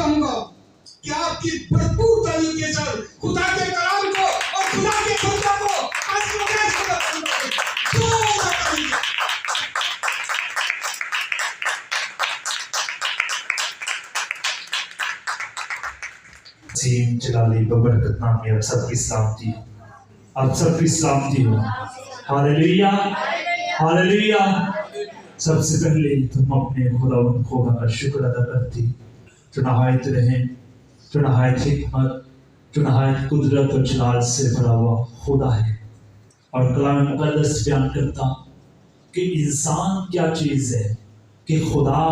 چاہوں گا کہ آپ کی بھرپور طریقے سے خدا کے کلام کو اور خدا کے خطبہ کو عظیم جلالی ببرکت نامی آپ سب کی سلامتی ہو، آپ سب کی سلامتی ہو۔ ہاللیلویا ہاللیلویا۔ سب سے پہلے تم اپنے خدا کا شکر ادا کرتی جو نہایت رحم، جو نہایت حکمت، جو نہایت قدرت اور جلال سے بھرا ہوا خدا ہے۔ اور کلام مقدس بیان کرتا کہ انسان کیا چیز ہے کہ خدا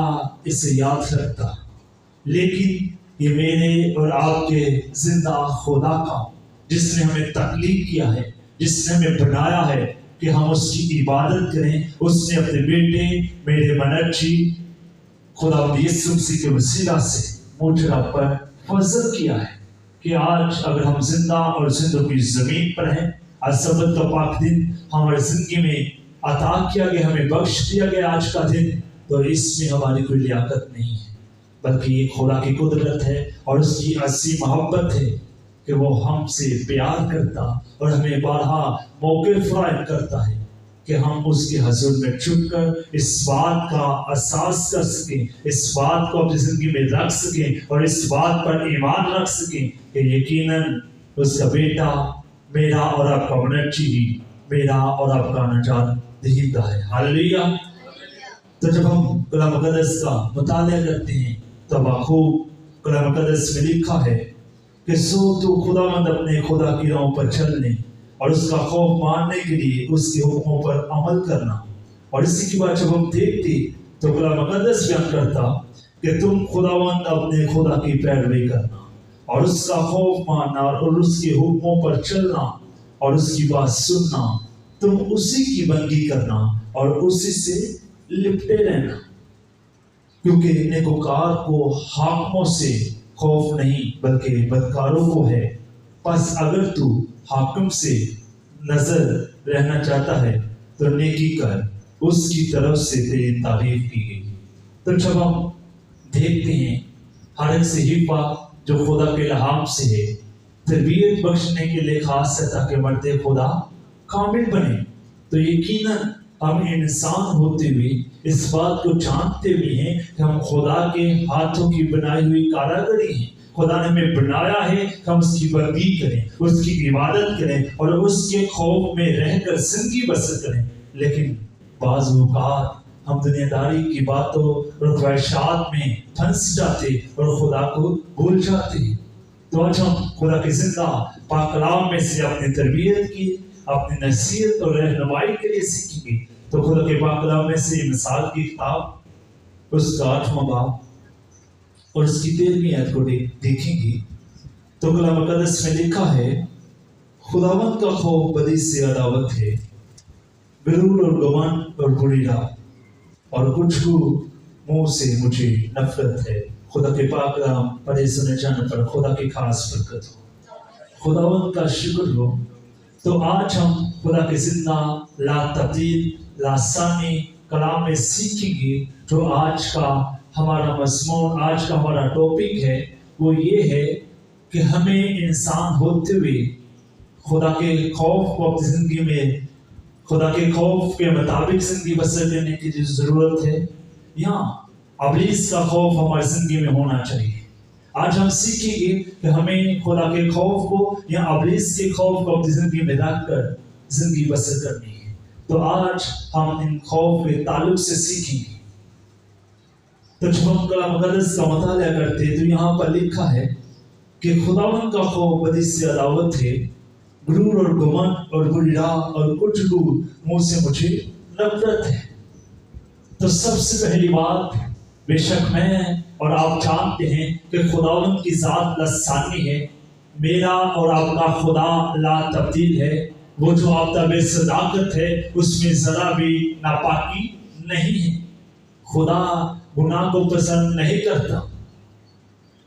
اسے یاد رکھتا، لیکن یہ میرے اور آپ کے زندہ خدا کا جس نے ہمیں تخلیق کیا ہے، جس نے ہمیں بنایا ہے کہ ہم اس کی عبادت کریں، اس نے اپنے بیٹے میرے منجی خدا یسوع مسیح کے وسیلہ سے مجھ پر فضل کیا ہے کہ آج اگر ہم زندہ اور زندوں کی زمین پر ہیں، آج سبت کا پاک دن ہماری زندگی میں عطا کیا گیا، ہمیں بخش دیا گیا آج کا دن، تو اس میں ہماری کوئی لیاقت نہیں ہے، بلکہ یہ خدا کی قدرت ہے اور اس کی عظیم محبت ہے کہ وہ ہم سے پیار کرتا اور ہمیں بارہا موقع فراہم کرتا ہے کہ ہم اس کے حضور میں چھپ کر اس بات کا احساس کر سکیں، اس بات کو اپنی زندگی میں رکھ سکیں اور اس بات پر ایمان رکھ سکیں کہ یقیناً اس کا بیٹا میرا اور آپ کا منجی ہی میرا اور آپ کا نجات دہندہ ہے۔ ہاللیلویا۔ تو جب ہم کلام مقدس کا مطالعہ کرتے ہیں تو بخوب کلام مقدس میں لکھا ہے کہ سو تو خداوند اپنے خدا کی راہوں پر چلنے اور اس کا خوف ماننے کے لیے اس کے حکموں پر عمل کرنا۔ اور اسی کے بعد جب ہم دیکھتے تو کلام مقدس بیان کرتا کہ تم خداوند اپنے خدا کی پیروی کرنا اور اس کا خوف ماننا اور اس کے حکموں پر چلنا اور اس کی بات سننا، تم اسی کی بندگی کرنا اور اسی سے لپٹے رہنا، کیونکہ نیکوکار کو حاکموں سے خوف نہیں بلکہ بدکاروں کو ہے۔ پس اگر تو حاکم سے نظر رہنا چاہتا ہے تو نیکی کر، اس کی طرف سے تیری تعریف کی گئی۔ تو جب ہم دیکھتے ہیں ہر ایک صحیفہ جو خدا کے الہام سے ہے، تربیت بخشنے کے لیے خاص ہے تاکہ مرد خدا کامل بنے، تو یقیناً ہم انسان ہوتے ہوئے اس بات کو جانتے بھی ہیں کہ ہم خدا کے ہاتھوں کی بنائی ہوئی کاراگری ہیں۔ خدا نے ہمیں بنایا ہے کہ ہم اس کی بندگی کریں، اس کی عبادت کریں اور اس کے خوف میں رہ کر زندگی بسر کریں، لیکن بعض اوقات ہم دنیا داری کی باتوں اور خواہشات میں پھنس جاتے اور خدا کو بھول جاتے ہیں۔ تو آج ہم خدا کے زندہ پاک کلام میں سے اپنی تربیت کی، اپنی نصیحت اور رہنمائی کے لیے سیکھیں گے۔ تو خدا کے پاک کلام میں سے مثال کی کتاب اس کا 8واں باب اور اس کی 13ویں آیت کو دیکھیں گے تو کلام مقدس میں لکھا ہے، خداوند کا خوف بدی سے عداوت ہے، غرور اور گمنڈ اور بری راہ اور کچھ کو منہ سے مجھے نفرت ہے۔ خدا کے پاک کلام پڑھے سنے جانے پر خدا کی خاص برکت ہو، خداوند کا شکر ہو۔ تو آج ہم خدا کے زندہ لا تبدیل لا ثانی کلام میں سیکھیں گے۔ جو آج کا ہمارا مضمون، آج کا ہمارا ٹاپک ہے وہ یہ ہے کہ ہمیں انسان ہوتے ہوئے خدا کے خوف کو اپنی زندگی میں خدا کے خوف کے مطابق زندگی بسر کرنے کی جو ضرورت ہے، یا ابلیس کا خوف ہماری زندگی میں ہونا چاہیے۔ آج ہم سیکھیں گے کہ ہمیں خدا کے خوف کو یا ابلیس کے خوف کو اپنی زندگی میں رکھ کر زندگی بسر کرنی ہے۔ تو آج ہم ان خوف کے تعلق سے سیکھیں گے۔ تو جب ہم کلام مقدس کا مطالعہ کرتے تو یہاں پر لکھا ہے کہ خداوند کا خوف بدی سے عداوت ہے، غرور اور گمنڈ اور بری راہ اور کچھ کو منہ سے مجھے نفرت ہے۔ تو سب سے پہلی بات، بے شک میں اور آپ جانتے ہیں کہ خداوند کی ذات لسانی ہے، میرا اور آپ کا خدا لا تبدیل ہے، وہ جو آپ کا بے صداقت ہے اس میں ذرا بھی ناپاکی نہیں ہے۔ خدا گناہ کو پسند نہیں کرتا،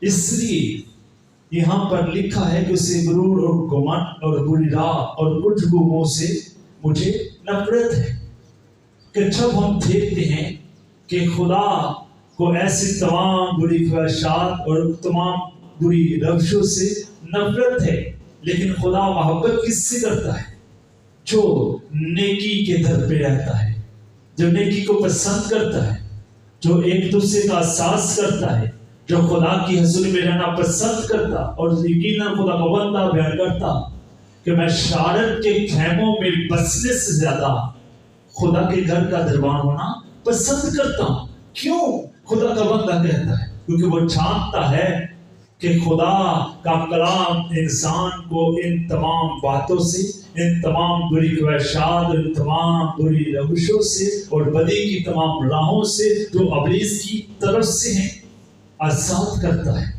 اس لیے یہاں پر لکھا ہے کہ اسے غرور اور گمنڈ اور بری راہ اور کچھ گموں سے مجھے نفرت ہے۔ کہ جب ہم دیکھتے ہیں کہ خدا کو ایسی تمام بری خواہشات اور تمام بری روشوں سے نفرت ہے، لیکن خدا محبت کس سے کرتا ہے؟ جو نیکی کے در پہ رہتا ہے، جو نیکی کو پسند کرتا ہے، جو ایک دوسرے کا احساس کرتا ہے، جو خدا کی حضور میں رہنا پسند کرتا اور یقیناً خدا کا بندہ بیان کرتا کہ میں شارت کے خیموں میں بسنے سے زیادہ خدا کے گھر کا دربان ہونا پسند کرتا ہوں۔ کیوں؟ خدا کا بندہ کہتا ہے کیونکہ وہ جانتا ہے کہ خدا کا کلام انسان کو ان تمام باتوں سے، ان تمام بری خواہشات، ان تمام بری روشوں سے اور بدی کی تمام راہوں سے جو ابلیس کی طرف سے ہیں آزاد کرتا ہے۔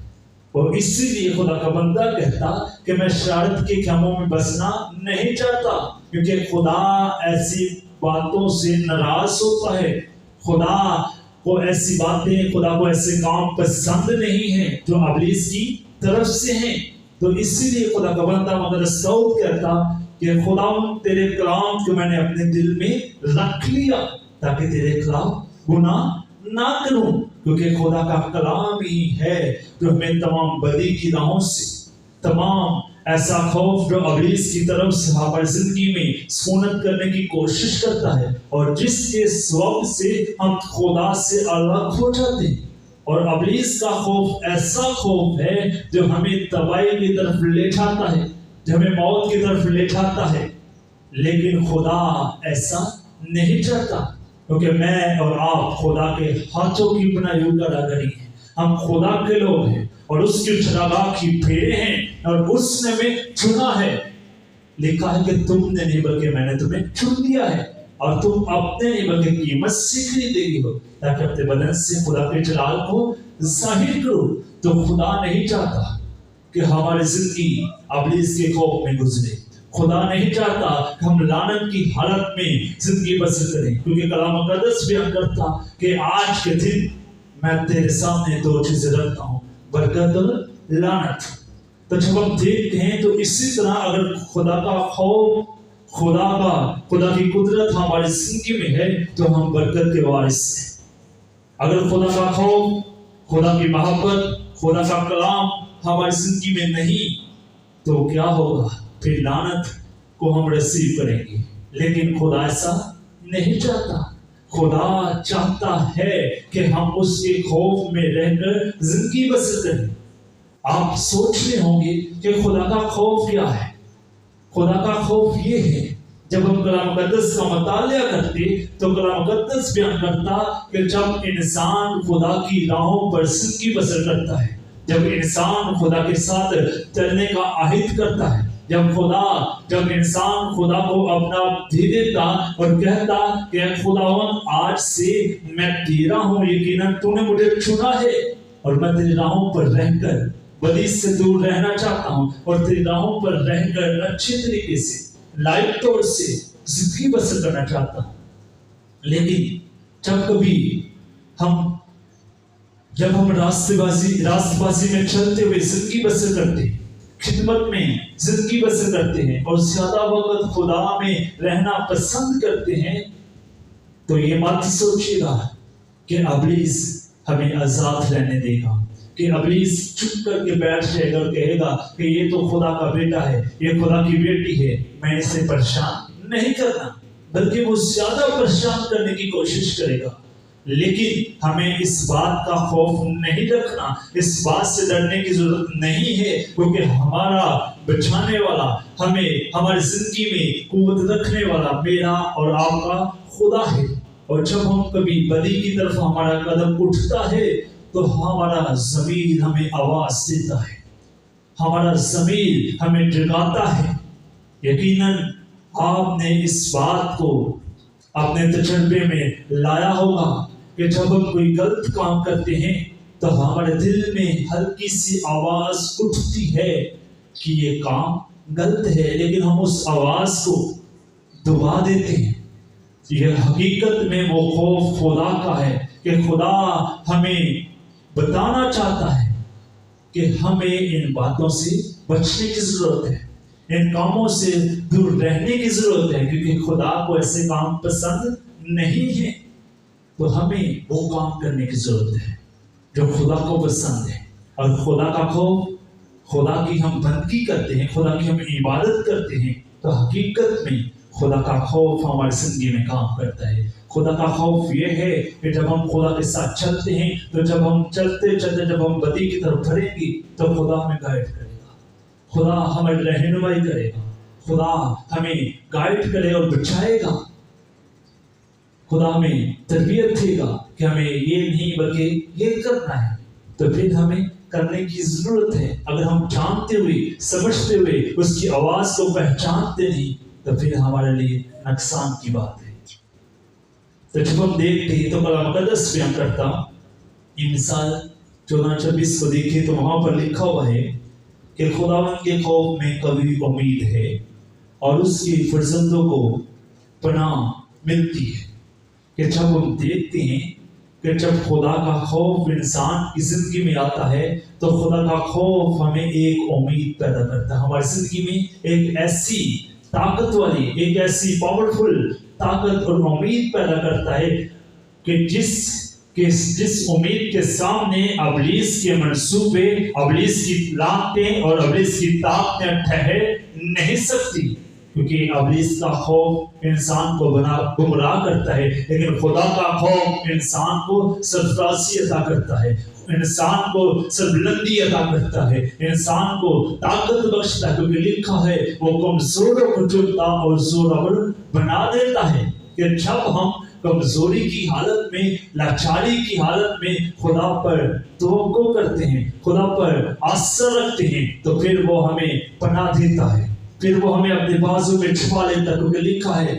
اور اسی لیے خدا کا بندہ کہتا کہ میں شرارت کے خیموں میں بسنا نہیں چاہتا، کیونکہ خدا ایسی باتوں سے ناراض ہوتا ہے۔ خدا کو ایسی باتیں، خدا کو ایسے کام پسند نہیں ہیں جو ابلیس کی طرف سے ہیں۔ تو اسی لیے خدا کا بندہ مقدس داؤد کہتا کہ خداوند تیرے کلام کو میں نے اپنے دل میں رکھ لیا تاکہ تیرے خلاف گناہ نہ کروں، کیونکہ خدا کا کلام ہی ہے جو ہمیں تمام بدی کی راہوں سے، تمام ایسا خوف جو ابلیس کی طرف سے ہماری زندگی میں سکونت کرنے کی کوشش کرتا ہے اور جس کے سبب سے ہم خدا سے الگ ہو جاتے ہیں۔ اور ابلیس کا خوف ایسا خوف ہے جو ہمیں تباہی کی طرف لے جاتا ہے، جو ہمیں موت کی طرف لے جاتا ہے، لیکن خدا ایسا نہیں چاہتا، کیونکہ میں اور آپ خدا کے ہاتھوں کی بنائی ہوئی کاریگری ہیں۔ ہم خدا کے لوگ ہیں اور اس کی چراگاہ کی بھیڑیں ہیں اور اس نے ہمیں چنا ہے۔ لکھا ہے کہ تم نے نہیں بلکہ میں نے تمہیں چن لیا ہے اور تم اپنے نہیں بلکہ قیمت سے خریدے گئے ہو تاکہ اپنے بدن سے خدا کے جلال کو ظاہر کرو۔ تو خدا نہیں چاہتا کہ ہماری زندگی ابلیس کے خوف میں گزرے۔ خدا نہیں چاہتا کہ ہم لعنت کی حالت میں زندگی بسر کریں، کیونکہ کلام مقدس بیان کرتا کہ آج کے دن میں تیرے سامنے دو چیزیں رکھتا ہوں، برکت اور لعنت۔ تو جب ہم دیکھتے ہیں تو اسی طرح اگر خدا کا خوف، خدا کی قدرت ہماری زندگی میں ہے تو ہم برکت کے وارث ہیں۔ اگر خدا کا خوف، خدا کی محبت، خدا کا کلام ہماری زندگی میں نہیں تو کیا ہوگا؟ پھر لعنت کو ہم ریسیو کریں گے، لیکن خدا ایسا نہیں چاہتا۔ خدا چاہتا ہے کہ ہم اس کے خوف میں رہ کر زندگی بسر کریں۔ آپ سوچ رہے ہوں گے کہ خدا کا خوف کیا ہے؟ خدا کا خوف یہ ہے، جب ہم کلام مقدس کا مطالعہ کرتے تو کلام مقدس بیان کرتا کہ جب انسان خدا کی راہوں پر زندگی بسر کرتا ہے، جب انسان خدا کے ساتھ چلنے کا عہد کرتا ہے، جب انسان خدا کو اپنا دے دیتا اور کہتا کہ خداوند آج سے میں تیرا ہوں، یقیناً تو نے مجھے چنا ہے اور میں تیری راہوں پر رہ کر بدی سے دور رہنا چاہتا ہوں اور تیری راہوں پر رہ کر اچھے طریقے سے لائق طور سے زندگی بسر کرنا چاہتا ہوں۔ لیکن جب ہم راست بازی میں چلتے ہوئے زندگی بسر کرتے ہیں، خدمت میں زندگی بسر کرتے ہیں اور زیادہ وقت خدا میں رہنا پسند کرتے ہیں، تو یہ مت سوچیے گا کہ ابلیس ہمیں آزاد رہنے دے گا، کہ ابلیس چپ کر کے بیٹھ جائے گا اور کہے گا کہ یہ تو خدا کا بیٹا ہے، یہ خدا کی بیٹی ہے، میں اسے پریشان نہیں کرنا، بلکہ وہ زیادہ پریشان کرنے کی کوشش کرے گا۔ لیکن ہمیں اس بات کا خوف نہیں رکھنا، اس بات سے ڈرنے کی ضرورت نہیں ہے، کیونکہ ہمارا بچانے والا، ہمیں ہماری زندگی میں قوت رکھنے والا میرا اور آپ کا خدا ہے۔ اور جب ہم کبھی بدی کی طرف ہمارا قدم اٹھتا ہے تو ہمارا ضمیر ہمیں آواز دیتا ہے، ہمارا ضمیر ہمیں ڈراتا ہے۔ یقیناً آپ نے اس بات کو اپنے تجربے میں لایا ہوگا کہ جب ہم کوئی غلط کام کرتے ہیں تو ہمارے دل میں ہلکی سی آواز اٹھتی ہے کہ یہ کام غلط ہے، لیکن ہم اس آواز کو دبا دیتے ہیں۔ یہ حقیقت میں وہ خوف خدا کا ہے کہ خدا ہمیں بتانا چاہتا ہے کہ ہمیں ان باتوں سے بچنے کی ضرورت ہے، ان کاموں سے دور رہنے کی ضرورت ہے، کیونکہ خدا کو ایسے کام پسند نہیں ہے۔ تو ہمیں وہ کام کرنے کی ضرورت ہے جو خدا کو پسند ہے. اور خدا کا خوف، خدا کی ہم بندگی کرتے ہیں، خدا کی ہم عبادت کرتے ہیں، تو حقیقت میں خدا کا خوف ہماری زندگی میں کام کرتا ہے. خدا کا خوف یہ ہے کہ جب ہم خدا کے ساتھ چلتے ہیں، تو جب ہم چلتے چلتے جب ہم بدی کی طرف بڑھیں گے تو خدا ہمیں گائیڈ کرے گا، خدا ہمیں رہنمائی کرے گا، خدا ہمیں گائیڈ کرے اور بچائے گا. خدا ہمیں تربیت دے گا کہ ہمیں یہ نہیں بلکہ یہ کرنا ہے. تو پھر ہمیں کرنے کی ضرورت ہے. اگر ہم جانتے ہوئے سمجھتے ہوئے اس کی آواز کو پہچانتے نہیں تو پھر ہمارے لیے نقصان کی بات ہے. تو جب ہم دیکھتے ہیں تو کلام مقدس بیان کرتا یہ مثال 14:26 کو دیکھیں تو وہاں پر لکھا ہوا ہے کہ خداوند کے خوف میں کبھی امید ہے اور اس کے فرزندوں کو پناہ ملتی ہے. کہ جب ہم دیکھتے ہیں کہ جب خدا کا خوف انسان کی زندگی میں آتا ہے تو خدا کا خوف ہمیں ایک امید پیدا کرتا ہے. ہماری زندگی میں ایک ایسی طاقت والی، ایک ایسی پاورفل طاقت اور امید پیدا کرتا ہے کہ جس امید کے سامنے ابلیس کے منصوبے، ابلیس کی لانتیں اور ابلیس کی طاقتیں ٹھہر نہیں سکتی. کیونکہ ابلیس کا خوف انسان کو گمراہ کرتا ہے، لیکن خدا کا خوف انسان کو سرفرازی عطا کرتا ہے، انسان کو سربلندی عطا کرتا ہے، انسان کو طاقت بخشتا ہے. کیونکہ لکھا ہے وہ کمزوروں کو چنتا اور زورور بنا دیتا ہے. کہ جب ہم کمزوری کی حالت میں، لاچاری کی حالت میں خدا پر توقع کرتے ہیں، خدا پر آسر رکھتے ہیں، تو پھر وہ ہمیں پناہ دیتا ہے، پھر وہ ہمیں اپنے بازو میں چھپا لیتا ہے. کیونکہ لکھا ہے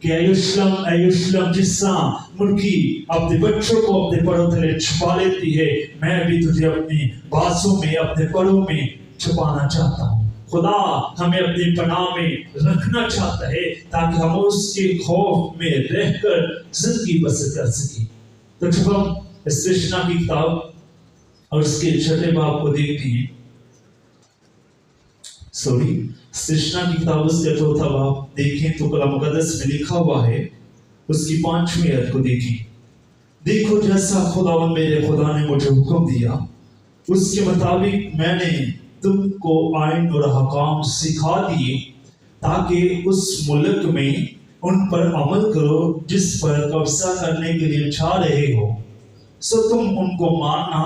کہ اے یروشلم جس طرح مرغی اپنے بچوں کو اپنے پروں تلے چھپا لیتی ہے، میں بھی تجھے اپنے بازو میں، اپنے پروں میں چھپانا چاہتا ہوں. خدا ہمیں اپنی پناہ میں رکھنا چاہتا ہے تاکہ ہم اس کے خوف میں رہ کر زندگی بسر کر سکیں. تو جب ہم استشنا کی کتاب اور اس کے 6 باب کو دیکھتے ہیں، استشنا کی کتاب اس کا 4 باب دیکھیں تو کلام مقدس میں لکھا ہوا ہے، اس کی 5ویں آیت کو دیکھیں. دیکھو جیسا خداوند میرے خدا نے مجھے حکم دیا اس کے مطابق میں نے تم کو آئین اور حکام سکھا دیے تاکہ اس ملک میں ان پر عمل کرو جس پر قبضہ کرنے کے لیے چاہ رہے ہو. سو تم ان کو ماننا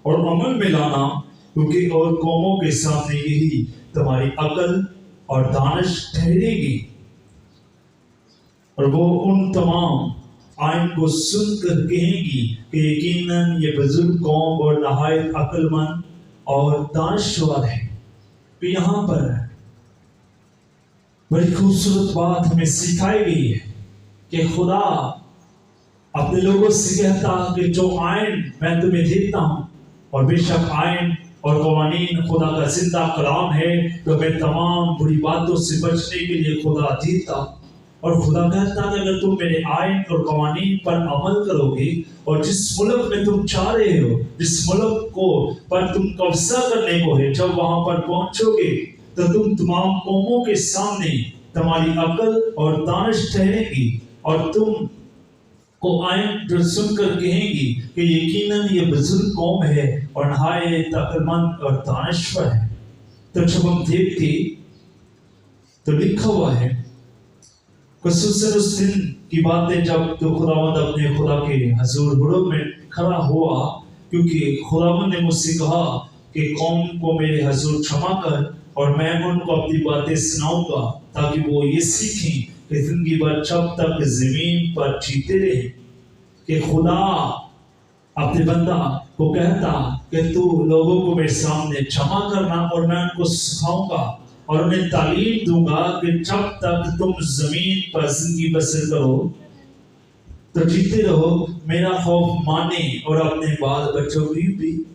اور عمل میں لانا، کیونکہ اور قوموں کے سامنے یہی تمہاری عقل اور دانش ٹھہرے گی. اور وہ ان تمام آئین کو سن کر کہیں گی کہ یقیناً یہ بزرگ قوم اور نہایت عقل مند اور دانشور ہے. کہ یہاں پر بڑی خوبصورت بات ہمیں سکھائی گئی ہے کہ خدا اپنے لوگوں سے کہتا کہ جو آئین میں تمہیں دیتا ہوں، اور بے شک آئین اور قوانین خدا کا زندہ کلام ہے، تو میں تمام بری باتوں سے بچنے کے لیے خدا دیتا. اور خدا کہتا کہ اگر تم میرے آئین اور قوانین پر عمل کرو گے اور جس ملک میں تم چاہ رہے ہو، جس ملک کو پر تم قبضہ کرنے کو ہے، جب وہاں پر پہنچو گے تو تم تمام قوموں کے سامنے تمہاری عقل اور دانش ٹھہرے گی، اور تم کو آئین جو سن کر کہیں گی کہ یقیناً یہ بزرگ قوم ہے اور نہایت عقل مند اور دانشور ہے. تو جب ہم دیکھتے تو لکھا ہوا ہے خصوصاً اس دن کی باتیں جب تو خداوند اپنے خدا کے حضور بڑوں میں کھڑا ہوا، کیونکہ خداوند نے مجھ سے کہا کہ قوم کو میرے حضور چھما کر اور میں ان کو اپنی باتیں سناؤں گا تاکہ وہ یہ سیکھیں کہ زندگی بھر جب تک زمین پر جیتے رہیں. کہ خدا اپنے بندہ کو کہتا کہ تو لوگوں کو میرے سامنے جمع کرنا اور میں ان کو سکھاؤں گا اور انہیں تعلیم دوں گا کہ جب تک تم زمین پر زندگی بسر کرو تو جیتے رہو، میرا خوف مانے اور اپنے بال بچوں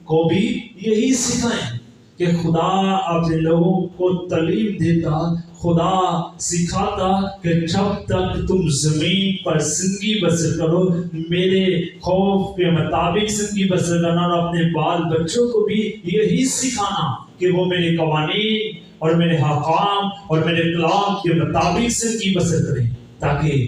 کو بھی یہی سکھائیں. کہ خدا اپنے لوگوں کو تعلیم دیتا، خدا سکھاتا کہ جب تک تم زمین پر زندگی بسر کرو، میرے خوف کے مطابق زندگی بسر کرنا، اور اپنے بال بچوں کو بھی یہی سکھانا کہ وہ میرے قوانین اور میرے حکام اور میرے کلام کے مطابق زندگی بسر کریں، تاکہ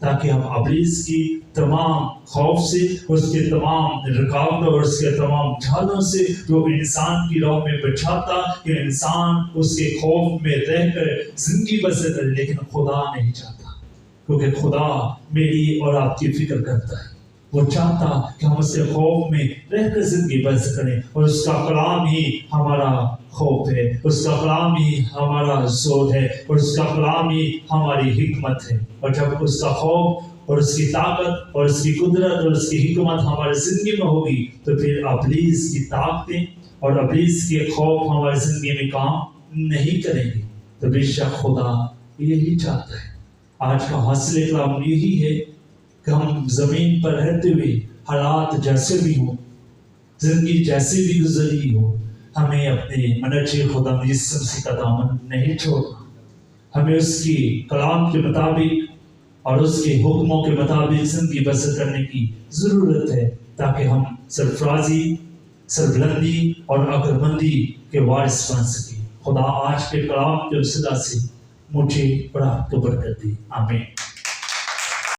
تاکہ ہم ابلیس کی تمام خوف سے، اس کے تمام رکاوٹوں اور اس کے تمام جھالوں سے جو انسان کی راہ میں بچھاتا کہ انسان اس کے خوف میں رہ کر زندگی بسر کرے، لیکن خدا نہیں چاہتا، کیونکہ خدا میری اور آپ کی فکر کرتا ہے۔ وہ چاہتا کہ ہم اس کے خوف میں رہ کر زندگی بسر کریں، اور اس کا کلام ہی ہمارا خوف ہے، اس کا کلام ہی ہمارا زور ہے، اور اس کا کلام ہی ہماری حکمت ہے۔ اور جب اس کا خوف اور اس کی طاقت اور اس کی قدرت اور اس کی حکمت ہماری زندگی میں ہوگی تو پھر ابلیس کی طاقتیں اور ابلیس کے خوف ہماری زندگی میں کام نہیں کریں گے۔ تو بے شک خدا یہی چاہتا ہے۔ آج کا حاصل کلام یہی ہے کہ ہم زمین پر رہتے ہوئے حالات جیسے بھی ہوں، زندگی جیسی بھی گزری ہو، ہمیں اپنے منجی خدا یسوع مسیح کا دامن نہیں چھوڑنا۔ ہمیں اس کی کلام کے مطابق اور اس کے حکموں کے مطابق زندگی بسر کرنے کی ضرورت ہے، تاکہ ہم سرفرازی، سربلندی اور عقلمندی کے وارث بن سکیں۔ خدا آج کے کلام کے وسیلہ سے مجھے اور آپ کو برکت دے، آمین۔